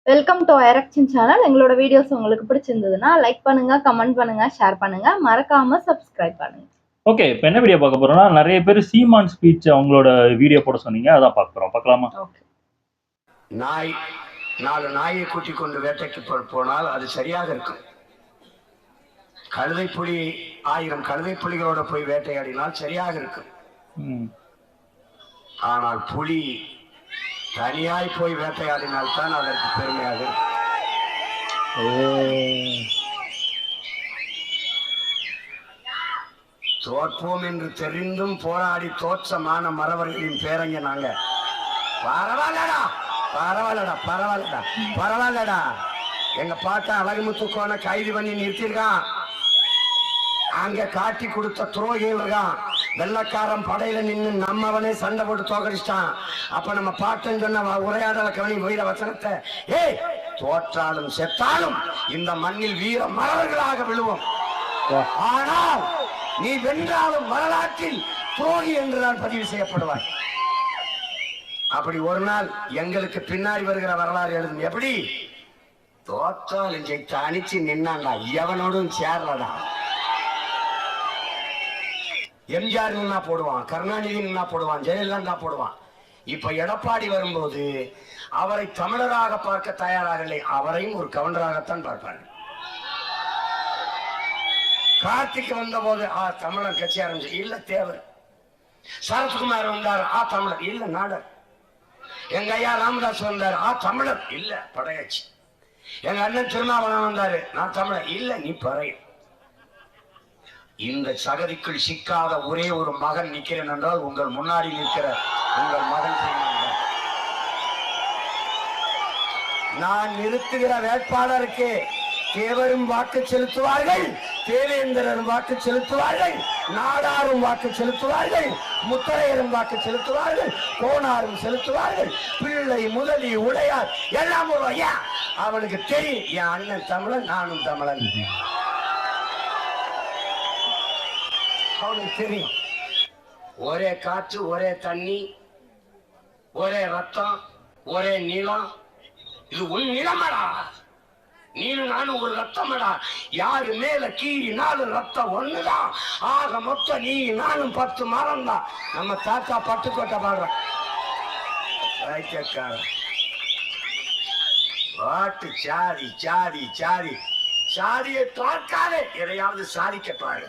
Welcome to ஐரக்ஷன் channel. எங்களோட videos உங்களுக்கு பிடிச்சிருந்ததுன்னா லைக் பண்ணுங்க, கமெண்ட் பண்ணுங்க, ஷேர் பண்ணுங்க, மறக்காம சப்ஸ்கிரைப் பண்ணுங்க. ஓகே, இப்போ என்ன வீடியோ பார்க்க போறோம்னா, நிறைய பேர் சீமான் ஸ்பீச் அவங்களோட வீடியோ போட சொன்னீங்க, அதான் பார்க்க போறோம். பார்க்கலாமா? ஓகே. நாய் 4 நாயை கூட்டிக் கொண்டு வேட்டைக்கு போனால் அது சரியாக இருக்கும். கழுதை புலி 1000 கழுதை புலிகளோட போய் வேட்டையாடினால் சரியாக இருக்கும். ஆனால் புலி தனியாய் போய் வேட்டையாடினால் தான் அதற்கு பெருமையாக இருக்கும். தோற்போம் என்று தெரிந்தும் போராடி தோற்றமான மறவர்களின் பேரங்க நாங்க. பரவாயில்லடா பரவாயில்லடா பரவாயில்லடா பரவாயில்லடா. எங்க பாட்ட அழகுமுத்துக்கோனை கைது பண்ணி நிறுத்திருக்கான். அங்க காட்டி கொடுத்த துரோகிகள் இருக்கான். வெள்ளக்காரன் படையில நின்று நம்மவனே சண்டை போட்டு தோக்கடிச்சிட்டான். அப்ப நம்ம பாட்டன் சொன்ன உரையாடல கவனி வீர வசனத்தை, ஏய் தோற்றாலும் செத்தாலும் இந்த மண்ணில் வீர மறவர்களாக விழுவோம். ஆனால் நீ வென்றாலும் வரலாற்றில் துரோகி என்றுதான் பதிவு செய்யப்படுவாய். அப்படி ஒரு நாள் எங்களுக்கு பின்னாடி வருகிற வரலாறு எழுதும். எப்படி தோற்றாலும் ஜெயித்து அணிச்சு நின்னாண்டா, எவனோடும் சேரலடா. எம்ஜிஆர் நின்னா போடுவான், கருணாநிதி நின்னா போடுவான், ஜெயலலிதா போடுவான். இப்ப எடப்பாடி வரும்போது அவரை தமிழராக பார்க்க தயாராக இல்லை, அவரையும் ஒரு கவுண்டராகத்தான் பார்ப்பாங்க. கார்த்திக் வந்த போது தமிழர் கட்சி ஆரம்பிச்சு, இல்ல தேவர். சரத்குமார் வந்தார், தமிழர் இல்ல நாடர். எங்க ஐயா ராமதாஸ் வந்தார், தமிழர் இல்ல படையாட்சி. எங்க அண்ணன் திருமாவளவன் வந்தாரு, நான் தமிழர் இல்ல நீ பறைய. இந்த சகதிக்குள் சிக்காத ஒரே ஒரு மகன் நிக்கிறேன் என்றால் உங்கள் முன்னாடி நிற்கிற உங்கள் மகன். நான் நிறுத்துகிற வேட்பாளருக்கு தேவரும் வாக்கு செலுத்துவார்கள், தேவேந்திரரும் வாக்கு செலுத்துவார்கள், நாடாரும் வாக்கு செலுத்துவார்கள், முத்தரையரும் வாக்கு செலுத்துவார்கள், கோனாரும் செலுத்துவார்கள், பிள்ளை முதலி உடையார் எல்லாம் ஒரு ஐயா. அவனுக்கு தெரியும் என் அண்ணன் தமிழன், நானும் தமிழன். அவனுக்கு தெரியும். ஒரே காற்று, ஒரே தண்ணி, ஒரே ரத்தம், ஒரே நீளம். இது உன் நிலமடா, நீனும் நானும் ஒரு ரத்தமடா. யாரு மேல கீழினாலும் ரத்தம் ஒண்ணுதான். ஆக மொத்தம் நீ நானும் 10 மரம் தான். நம்ம தாத்தா பட்டுக்கோட்டை பாடுற பாட்டு. சாதி சாதி சாதி சாதியை தோற்காதே, எதையாவது சாதிக்க பாரு.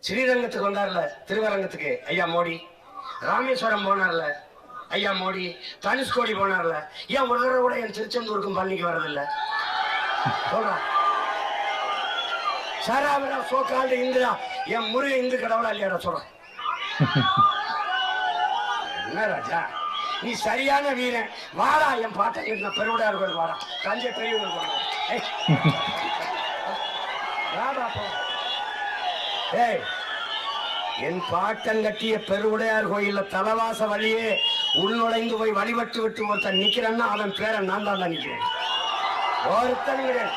ஸ்ரீரங்கத்துக்கு வந்தார்ல, திருவரங்கத்துக்கு ஐயா மோடி. ராமேஸ்வரம் போனார்ல ஐயா மோடி. தனுஷ்கோடி போனார்ல. ஏன் ஒரு தடவை கூட என் திருச்செந்தூருக்கும் பழனிக்கு வர்றதில்ல? சொல்றேன் சாராவிடா சோக்காண்டு இந்துடா, என் முருகன் இந்து கடவுளா இல்லையாடா சொல்றேன். என்ன ராஜா நீ சரியான வீரன், வாடா என் பாட்டை பெருவிடா இருக்கணும், வாடா தஞ்சை பெரியவர்கள். என் பாட்டன் கட்டிய பெருவுடையார் கோயில தலவாச வழியே உள்நுழைந்து போய் வழிபட்டு விட்டு ஒருத்தன் நிக்கிறேன்னா அவன் பேரை நான் தான் நிக்கிறேன். ஒருத்தன் கிடையாது.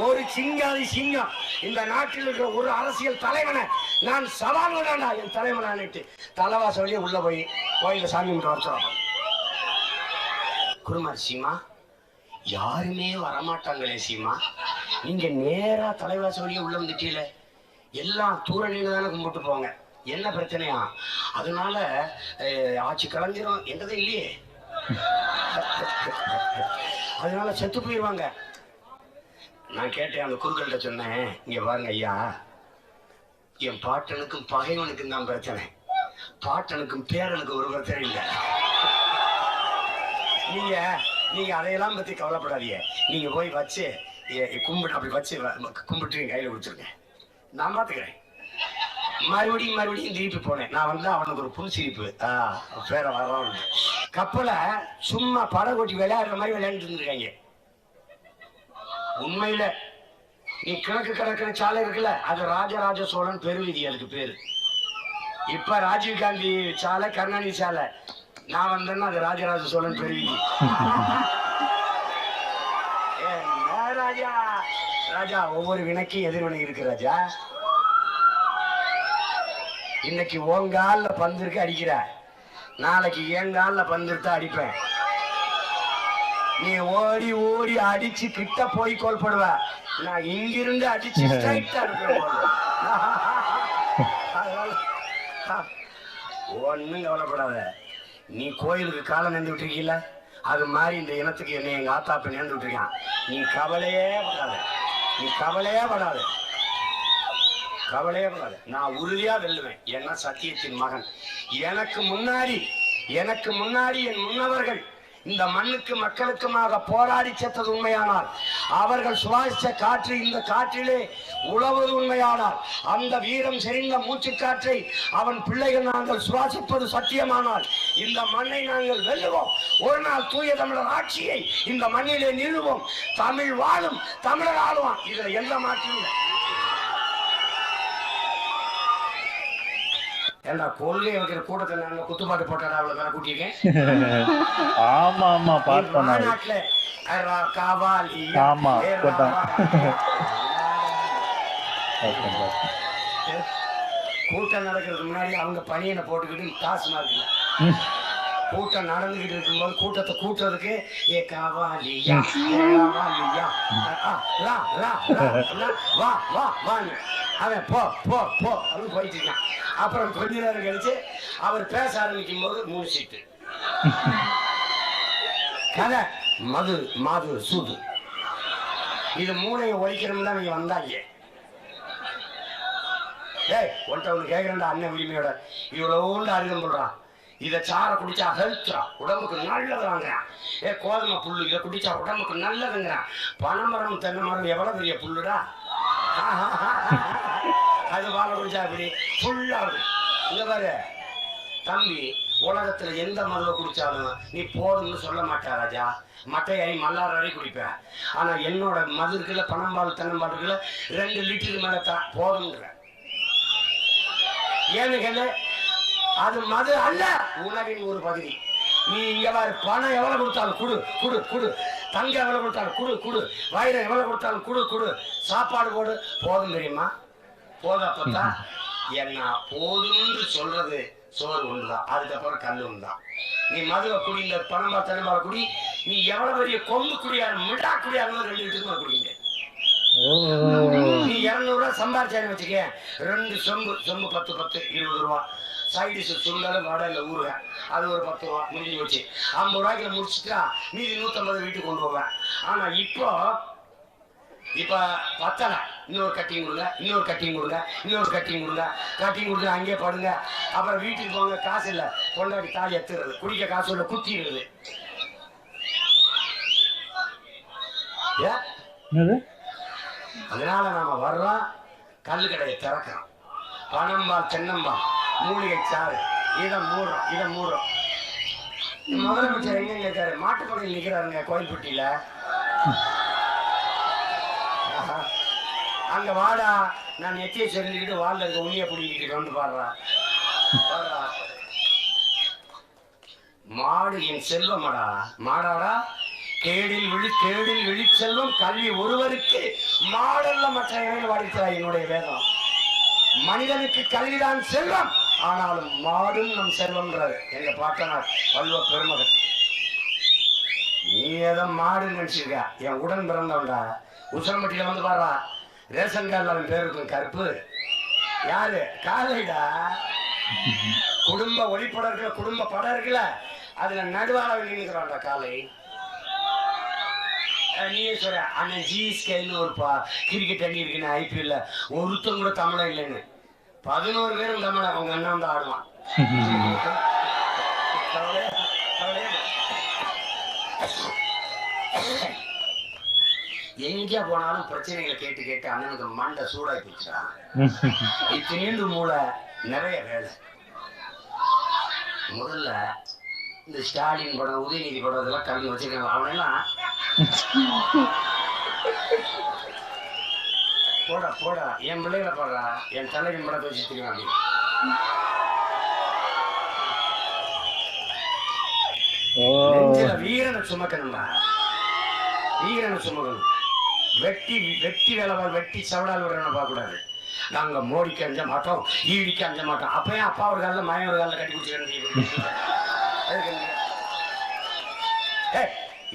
ஒரு சிங்காதி சிங்கம் இந்த நாட்டில் இருக்கிற ஒரு அரசியல் தலைவனை நான் சவால் விடாண்டா என் தலைவனான்ட்டு தலவாச வழியே உள்ள போய் கோயில சாமி கும்பிட்டு வர குருமார் சீமா. யாருமே வரமாட்டாங்களே சீமா, நீங்க நேரா தலைவாச வழியே உள்ள வந்துட்டீல, எல்லாம் தூரணியில தானே கும்பிட்டு போங்க. என்ன பிரச்சனையா? அதனால ஆட்சி கலைஞ்சிரும் என்றதே இல்லையே, அதனால செத்து போயிடுவாங்க. நான் கேட்டேன் அந்த குருக்கள்கிட்ட சொன்னேன், இங்க பாருங்க ஐயா, என் பாட்டனுக்கும் பகைவனுக்கும் தான் பிரச்சனை, பாட்டனுக்கும் பேரனுக்கும் ஒரு பிரச்சனை இல்லை. நீங்க அதையெல்லாம் பத்தி கவலைப்படாதீங்க. நீங்க போய் வச்சு கும்பிட்டு அப்படி வச்சு கும்பிட்டு கையில கொடுத்துருங்க, நான் பாத்துக்கிறேன். மறுபடியும் திருப்பி போனேன். நான் வந்து அவனுக்கு ஒரு புன்சிரிப்பு, பேர வரோம். கப்பலை சும்மா படம் கொட்டி விளையாடுற மாதிரி விளையாண்டுட்டு இருந்திருக்காங்க. உண்மையில நீ கிழக்கு கடற்கரை சாலை இருக்குல்ல, அது ராஜராஜ சோழன் பெருவீதி, அதுக்கு பேரு. இப்ப ராஜீவ்காந்தி சாலை, கருணாநிதி சாலை. நான் வந்தேன்னா அது ராஜராஜ சோழன் பெருவீதி. ராஜா ராஜா ஒவ்வொரு வினைக்கும் எதிர்வினை இருக்கு ராஜா. இன்னைக்கு உங்கால பந்திருக்கு அடிக்கிற, நாளைக்கு என் காலில் பந்துட்டு அடிப்பேன். நீ ஓடி ஓடி அடிச்சு கிட்ட போய் கோல்படுவ. நான் இங்கிருந்து அடிச்சு ஸ்ட்ரைட்டா இருப்பேன். ஒன்னும் கவலைப்படாத. நீ கோயிலுக்கு காலம் நேர்ந்து விட்டுருக்கீல, அது மாதிரி இந்த இனத்துக்கு என்னை எங்க ஆத்தாப்ப நேர்ந்து விட்டுருக்கான். நீ கவலையே படாத, நீ கவலையே படாத, கவலையே படாத. நான் உறுதியா வெல்லுவேன். ஏன்னா சத்தியத்தின் மகன். எனக்கு முன்னாடி என் முன்னவர்கள் இந்த மண்ணுக்கு மக்களுக்குமாக போராடி செத்தது உண்மையானால், அவர்கள் சுவாசித்த காற்று இந்த காற்றிலே உழவது உண்மையானால், அந்த வீரம் செறிந்த மூச்சு காற்றை அவன் பிள்ளைகள் நாங்கள் சுவாசிப்பது சத்தியமானால், இந்த மண்ணை நாங்கள் வெல்லுவோம். ஒரு நாள் தூய தமிழர் ஆட்சியை இந்த மண்ணிலே நிறுவோம். தமிழ் வாழும், தமிழர் ஆளுவான். இதுல எந்த மாற்றம் இல்லை. ஏண்டா கொள்கை வைக்கிற கூட்டத்தை நான் குத்துப்பாட்டு போட்டாடா அவ்வளவு வேலை கூட்டியிருக்கேன். ஆமா ஆமா பார்த்தேன். நாட்டுல ஆமா போட்டான். கூட்டம் நடக்கிறதுக்கு முன்னாடி அவங்க பணியனை போட்டுக்கிட்டு காசு நாக்குல கூட்டம் நடந்துகிட்டு இருக்கும்போது கூட்டத்தை கூட்டுறதுக்கு ஏ காவாலியா காவாலியா வா வா வான்னு அவன் போ போ போ அப்படின்னு போயிட்டு இருக்கான். அப்புறம் கொஞ்ச நேரம் கழிச்சு அவர் பேச ஆரம்பிக்கும் போது 3 சீட்டு கதை மது மாது சூது. இது மூளையை ஒழிக்கணும் தான் நீங்க வந்தாங்க. ஏய் ஒன்ட்ட ஒன்று கேட்கிறேன்டா அண்ணன் உரிமையோட. இவ்வளோண்டு அறிதம் சொல்றான். இதை சாரை குடிச்சா ஹெல்த்ரா, உடம்புக்கு நல்லதுங்கிறான். கோதுமை புல்லு இதை குடிச்சா உடம்புக்கு நல்லதுங்கிறான். பனைமரம் தென்னை மரம் எவ்வளவு பெரிய புல்லுடா. அது வாழை குடிச்சா அப்படி ஃபுல்லாகுது. இங்க பாரு தம்பி, உலகத்துல எந்த மருவை குடிச்சாலும் நீ போதும்னு சொல்ல மாட்டா ராஜா. மட்டையாரி மல்லாரி குடிப்பேன். ஆனா என்னோட மது இருக்குல்ல, பனம்பால் தென்னம்பால் இருக்குல்ல, 2 லிட்டருக்கு மேல தான் போதும்ன்ற. ஏன்னு கேளு, அது மது அல்ல, உணவின் ஒரு பகுதி. நீ இங்க பாரு, பணம் எவ்வளவு கொடுத்தாலும் குடு குடு குடு, தங்கம் எவ்வளவு கொடுத்தாலும் குடு குடு, வைரம் எவ்வளவு கொடுத்தாலும் குடு குடு, சாப்பாடு போடு, போதும் தெரியுமா? போதப்பதான் என்ன போதும்னு சொல்றது சோறு ஒண்ணுதான், அதுக்கப்புறம் கல் ஒண்ணுதான். நீ மதுவை குடி, இந்த பணம்பா தென்னம்பால குடி, நீ எவ்வளவு பெரிய கொம்பு குடியாரு மிடா குடியாரு 2 லிட்டருக்கு குடிங்க. நீ 200 ரூபாய் சம்பாரிச்சான்னு வச்சுக்க, 2 சொம்பு 10 10 20 ரூபா. சைடிஷ் சுண்டல் வடை இல்லை ஊருக, அது ஒரு 10 ரூபா முடிஞ்சு வச்சு 50 ரூபாய்க்குள்ள முடிச்சுட்டா மீதி 150 வீட்டுக்கு கொண்டு போவேன். ஆனா இப்ப பத்தல, இன்னொரு கட்டிங் கொடுங்க, இன்னொரு கட்டிங் கொடுங்க, இன்னொரு கட்டிங் கொடுங்க, கட்டிங் கொடுங்க, அங்கேயே படுங்க. அப்புறம் வீட்டுக்கு போங்க, காசு இல்லை, கொண்டாடி தாலி எடுத்துறது, குடிக்க காசு இல்லை, குத்திடுறது. அதனால நாம வர்றோம், கல்லு கடையை திறக்கிறோம், பனம்பால் தென்னம்பால் மூலிகை சாறு இதை மூடுறோம். முதலமைச்சர் எங்க இருக்காரு? மாட்டுப்படையில் நிக்கிறாருங்க கோயில்பட்டியில. அங்க வாடா, நான் நெத்தியை செறிஞ்சுக்கிட்டு வாழ்ல இருக்க உண்மையை பிடிக்கிட்டு வந்து பாடுறா. மாடு என் செல்வமடா, மாடாடா கேடில் விழி செல்வம் கல்வி ஒருவருக்கு மாடல்ல மற்ற இணையில் வாடித்தார் என்னுடைய வேதம். மனிதனுக்கு கல்விதான் செல்வம், ஆனாலும் மாடும் நம் செல்வம்ன்றாரு எங்க பாட்டனார் வள்ளுவ பெருமகன். நீ ஏதோ மாடு நினைச்சிருக்க, என் உடன் பிறந்தவன்டா. உசரம்பட்டியில வந்து பாடுறா, ரேஷன் கார்டில் அவன் பேர் இருக்கும் கருப்பு. யாரு? காலைடா. குடும்ப ஒளிப்படம் இருக்குல்ல, குடும்ப படம் இருக்குல்ல, அதுல நடுவாள நின்னுக்கிறான்டா காலை. நீ சொல்ற அண்ணன் ஜிஎஸ்கேன்னு ஒரு கிரிக்கெட் அணி இருக்குன்னு ஐபிஎல்ல ஒருத்தம் கூட தமிழன் இல்லைன்னு 11 பேரும் தமிழ். அவங்க அண்ணன் வந்து ஆடுவான். எங்க போனாலும் பிரச்சனைகளை கேட்டு கேட்டு அண்ணனுக்கு மண்டை சூடாகி போச்சுறான். இத்தனீண்டு மூளை, நிறைய வேலை. முதல்ல இந்த ஸ்டாலின் படம், உதயநிதி படம் இதெல்லாம் கல்வி வச்சிருக்காங்க. அவனெல்லாம் போடா என் பிள்ளைகளை பாடுறா, என் தலைவின் படத்தை வச்சு தெரியும். வீரனை சுமக்கணும்டா, வீரனை சுமக்கணும். வெட்டி வேலை வெட்டி சவடால் விடுறவனை பார்க்க கூடாது. நாங்க மோடிக்கு அஞ்ச மாட்டோம், ஈடிக்கு அஞ்ச மாட்டோம். அப்பயும் அப்பா ஒரு காலில் மயம் ஒரு காலில் கட்டி குடிச்சு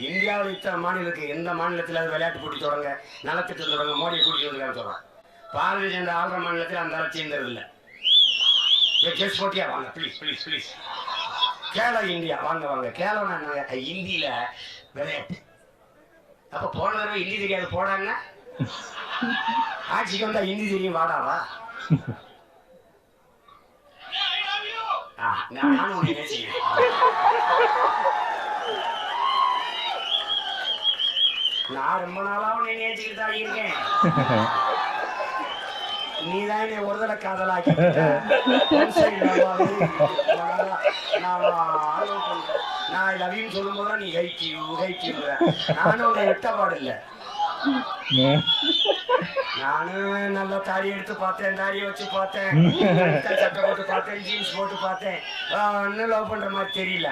இந்தியாவில் இத்தனை மாநிலம் இருக்கு, எந்த மாநிலத்தில் அது விளையாட்டு போட்டி தொடங்க, நலத்திட்டம் தொடங்க, மோடியை கூட்டிட்டு வந்துருக்கான்னு சொல்றான். பாரதிய ஜனதா ஆள்ற மாநிலத்தில் அந்த லட்சியம் இல்லை. ஜெஸ் போட்டியா வாங்க, please please please. Khelo India வாங்க வாங்க. கேலோனா இந்தியில விளையாட்டு. அப்ப போன தடவை ஹிந்தி தெரியாது போடாங்க, ஆட்சிக்கு வந்தா ஹிந்தி தெரியும் வாடாவா. நானும் உன்னை நேசிக்கிறேன். நான் ரொம்ப நாளா உன்னை நேசிக்கிட்டு தான் இருக்கேன். நீதான் என்னை ஒரு தடவை காதலாக்கி நான் லவ்யூன்னு சொல்லும் போதுதான் நீ கைக்கிற. நானும் உன்னை விட்டபாடு இல்லை. நானும் நல்லா தாடி எடுத்து பார்த்தேன், தாடியை வச்சு பார்த்தேன், சட்டை போட்டு பார்த்தேன், ஜீன்ஸ் போட்டு பார்த்தேன். இன்னும் லவ் பண்ற மாதிரி தெரியல.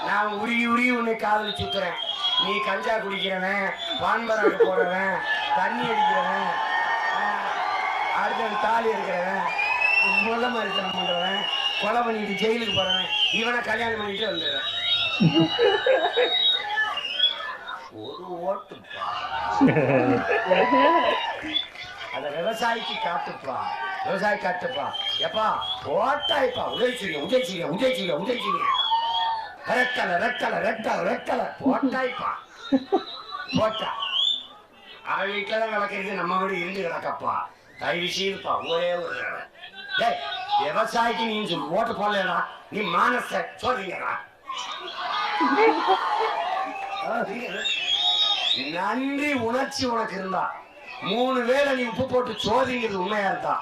நான் உருகி உருகி உன்னை காதல் சுத்துறேன். நீ கஞ்சா குடிக்கிறவன், பான்பராக்கு போறவன், தண்ணி அடிக்கிறவன், அடுத்த தாலி இருக்கிறவன், முள்ள மருத்துவம் பண்றவன், கொலை பண்ணிட்டு ஜெயிலுக்கு போறவன், இவனை கல்யாணம் பண்ணிட்டு வந்துடுறேன். ஒரு ஓட்டுப்பா, அத விவசாயிக்கு காட்டுப்பா, விவசாயி காட்டுப்பா. எப்பா ஓட்டாய்ப்பா, உதவிச்சிருங்க உதவிச்சிருங்க உதவிச்சிருங்க உதவிச்சிருங்க. ரெட்டலை ரெட்டலை ரெட்டலை ரெட்டலை போட்டாய்ப்பா போட்டா. அவன் வீட்டுல தான் கிடக்கிறது, நம்ம வீடு இருந்து கிடக்கப்பா. தயவு செய்துப்பா ஒரே ஒரு விவசாயிக்கு நீ சொல்லு ஓட்டு போடலடா, நீ மானச சொல்றீங்கடா. நன்றி உணர்ச்சி உனக்கு இருந்தா 3 வேளை நீ உப்பு போட்டு சோதிங்கிறது உண்மையா இருந்தா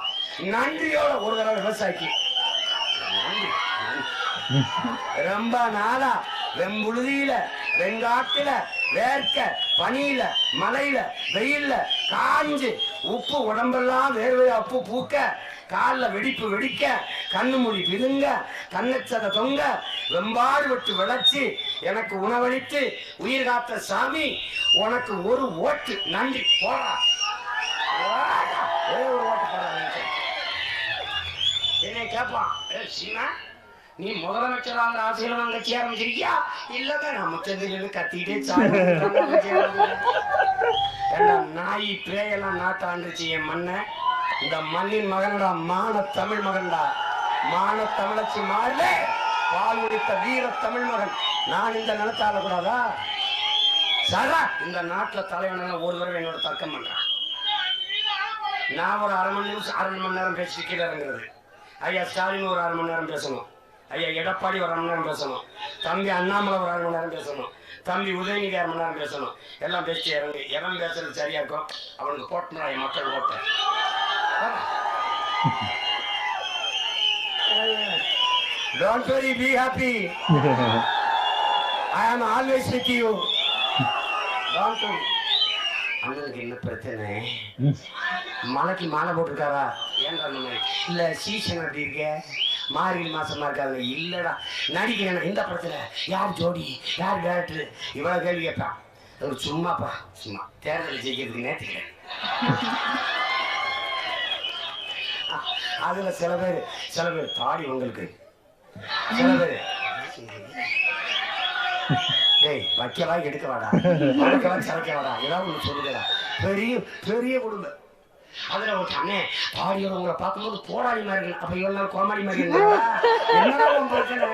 நன்றியோட ஒரு தடவை விவசாயிக்கு நன்றி. ரொம்ப நாளா வெம்புழுதியில, வெங்காட்டுல, வேர்க்க, பனியில, மலையில, வெயில்ல காஞ்சு உப்பு உடம்பெல்லாம் வேர்வையா உப்பு பூக்க, காலில் வெடிப்பு வெடிக்க, கண்ணு மொழி பிதுங்க, கண்ணச்சத தொங்க, வெம்பாடு விட்டு விளைச்சி எனக்கு உணவளித்து உயிர் காத்த சாமி உனக்கு ஒரு ஓட்டு நன்றி. போடா ஒரு ஓட்டு போட. என்னை கேட்பான், சீனா நீ முதலமைச்சராக ஆசையில நான் கட்சி ஆரம்பிச்சிருக்கியா? இல்லங்க நான் முச்சந்திரின்னு கத்திக்கிட்டே நாய் பேயெல்லாம் நாட்டாண்டுச்சு என் மண்ணை. இந்த மண்ணின் மகன்டா, மான தமிழ் மகன்டா, மான தமிழச்சி மாறல பால் குடித்த வீர தமிழ் மகன். நான் இந்த நிலத்தால கூடாதா? சரா இந்த நாட்டுல தலைவன ஒரு தடவை என்னோட தர்க்கம் பண்றேன். நான் ஒரு அரை மணி நேரம் பேசிட்டு கீழே இறங்குறது. ஐயா ஸ்டாலின் ஒரு 1/2 மணி நேரம் பேசணும், ஐயா எடப்பாடி ஒரு 1/2 மணி நேரம் பேசணும், தம்பி அண்ணாமலை ஒரு 1/2 மணி நேரம் பேசணும், தம்பி உதயநிதி 1/2 மணி நேரம் பேசணும். எல்லாம் பேசிட்டு இறங்கு. எவன் பேசுறது சரியா இருக்கும் அவனுக்கு போட்டா என் மக்கள் ஓட்ட. Don't worry, be happy. I am always with you. Don't worry. அண்ணனுக்கு என்ன பிரச்சனை? மலைக்கு மாலை போட்டிருக்காரா? ஏன்டா அந்த மாதிரி இல்ல சீசன் அப்படி இருக்க, மார்கழி மாசமா இருக்காங்க. இல்லடா நடிக்கிறேன். இந்த பிரச்சனை யார் ஜோடி, யார் டேரக்டர், இவ்வளவு கேள்வி கேட்பான். ஒரு சும்மாப்பா, சும்மா தேர்தல் ஜெயிக்கிறதுக்கு நேற்றுக்கிறேன். அதுல சில பேர் தாடி உங்களுக்கு, சில பேர் டேய் வைக்கவா எடுக்க வாடா, வளர்க்கவா சமைக்க வாடா, ஏதாவது ஒண்ணு சொல்லுடா. பெரிய பெரிய குடும்பம். அதுல ஒரு அண்ணே தாடியோட உங்களை பார்க்கும்போது போராடி மாதிரி இருக்கு. அப்ப இவ்வளவு நாள் கோமாடி மாதிரி இருந்தா என்னடா பிரச்சனை?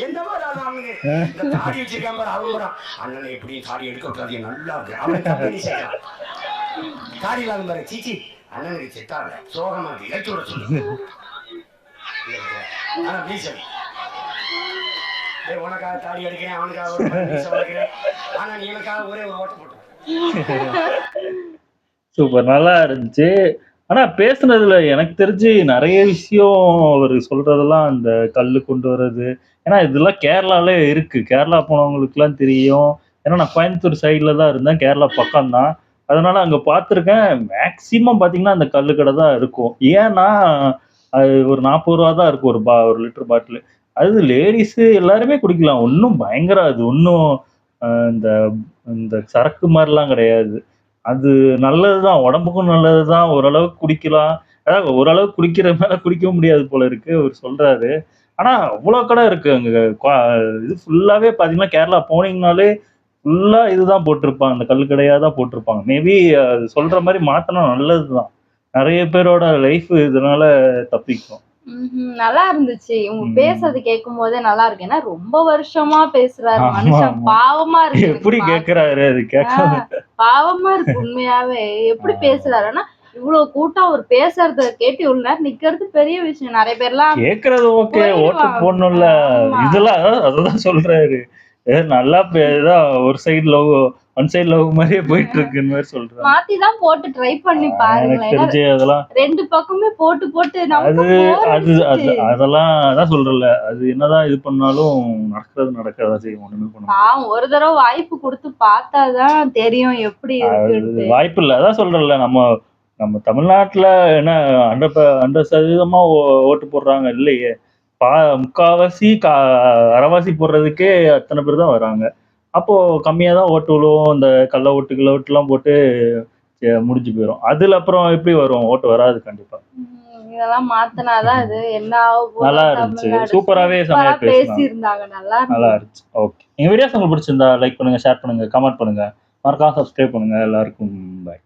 எந்த மாதிரி அவனுக்கு இந்த தாடி வச்சிருக்கான் பாரு. அவங்க அண்ணனை எப்படியும் தாடி எடுக்க விட்டாது, நல்லா இருக்கு. அவன் கம்பெனி செய்யறான். தாடி இல்லாத பாரு. சீச்சி அண்ணனுக்கு செட்டாங்க, சோகமா இருக்கு, எடுத்து விட சொல்லு. ஆனா ப்ளீஸ் உனக்காக தாடி எடுக்கிறேன், அவனுக்காக வளர்க்கிறேன். ஆனா நீ எனக்காக ஒரே ஒரு ஓட்டு போட்டு. சூப்பர், நல்லா இருந்துச்சு. ஆனா பேசுனதுல எனக்கு தெரிஞ்சு நிறைய விஷயம் அவர் சொல்றதெல்லாம் அந்த கல்லு கொண்டு வர்றது, ஏன்னா இதெல்லாம் கேரளாலே இருக்கு. கேரளா போனவங்களுக்கு எல்லாம் தெரியும். ஏன்னா நான் கோயம்புத்தூர் சைட்ல தான் இருந்தேன், கேரளா பக்கம் தான். அதனால அங்க பார்த்துருக்கேன். மேக்சிமம் பாத்தீங்கன்னா அந்த கல்லு கடை தான் இருக்கும். ஏன்னா அது ஒரு 40 ரூபா தான் இருக்கும் ஒரு லிட்டர் பாட்டில். அது லேடிஸ் எல்லாருமே குடிக்கலாம். ஒன்றும் பயங்கர அது ஒன்றும் இந்த இந்த சரக்கு மாதிரிலாம் கிடையாது. அது நல்லதுதான், உடம்புக்கும் நல்லதுதான். ஓரளவுக்கு குடிக்கலாம். அதாவது ஓரளவுக்கு குடிக்கிற மேல குடிக்க முடியாது போல இருக்கு அவர் சொல்றாரு. ஆனா அவ்வளவு கடை இருக்கு அங்க. இது ஃபுல்லாவே பாத்தீங்கன்னா கேரளா போனீங்கனாலே ஃபுல்லா இதுதான் போட்டிருப்பாங்க, அந்த கல்லு கடையா தான் போட்டிருப்பாங்க. மேபி சொல்ற மாதிரி மாத்தினா நல்லதுதான். நிறைய பேரோட லைஃப் இதனால தப்பிக்கும். நல்லா இருந்துச்சு. இவங்க ம். பேசுறது கேட்கும் போதே நல்லா இருக்கு. ஏன்னா ரொம்ப வருஷமா பேசுறாரு ஆமா, மனுஷன். ஆமா. பாவமா இருக்கு எனக்கு எப்படி கேக்குறாரு அது கேட்காம. பாவமா இருக்கு உண்மையாவே. எப்படி பேசுறாருன்னா இவ்வளவு கூட்டம் அவர் பேசுறத கேட்டு இவ்வளவு நேரம் நிக்கிறது பெரிய விஷயம். நிறைய பேர்லாம் கேக்குறது ஓகே, ஓட்டு போயிடுவாங்க. போடணும்ல. ஆமா. இதெல்லாம் அததான் சொல்றாரு. நல்லா ஏதோ ஒரு side love, one side love மாதிரியே போயிட்டு இருக்குன்னு மாதிரி சொல்றாரு. மாத்தி தான் போட்டு ட்ரை பண்ணி எனக்கு பாருங்களேன். ஏன்னா தெரிஞ்சு அதெல்லாம் ரெண்டு பக்கமே போட்டு போட்டு அது நமக்கு bore அது அது அடிச்சிச்சு. அதெல்லாம் அதான் சொல்றல. அது என்னதான் இது பண்ணாலும் நடக்காதா செய்யும். ஒண்ணுமே பண்ண முடியாது. பாவம் ஒரு தடவை வாய்ப்பு கொடுத்து பார்த்தாதான் தெரியும் எப்படி அது இருக்குன்ட்டு. வாய்ப்பு இல்ல. அதான் சொல்றல. நம்ம நம்ம தமிழ்நாட்டுல என்ன 100% ஓட்டு போடுறாங்க இல்லையே. முக்காவாசி அரைவாசி போடுறதுக்கே அத்தனை பேர் தான் வராங்க. அப்போ கம்மியா தான் ஓட்டு விழுவும். இந்த கள்ள ஓட்டு கிள்ள ஓட்டுலாம் போட்டு முடிஞ்சு போயிரும். அதுல அப்புறம் எப்படி வரும்? ஓட்டு வராது கண்டிப்பா. இதெல்லாம் மாத்தினாதான் இது என்ன ஆக நல்லா போகுது. இருந்துச்சு. தமிழ்நாடு சூப்பராவே சூப்பரா செமையா பேசினாங்க. பேசியிருந்தாங்க. நல்லா நல்லா இருந்துச்சு. இருந்துச்சு. ஓகே. எங்க வீடியோஸ் உங்களுக்கு பிடிச்சிருந்தா லைக் பண்ணுங்க, ஷேர் பண்ணுங்க, கமெண்ட் பண்ணுங்க. மறக்காம சப்ஸ்கிரைப் பண்ணுங்க. எல்லாருக்கும் பாய்.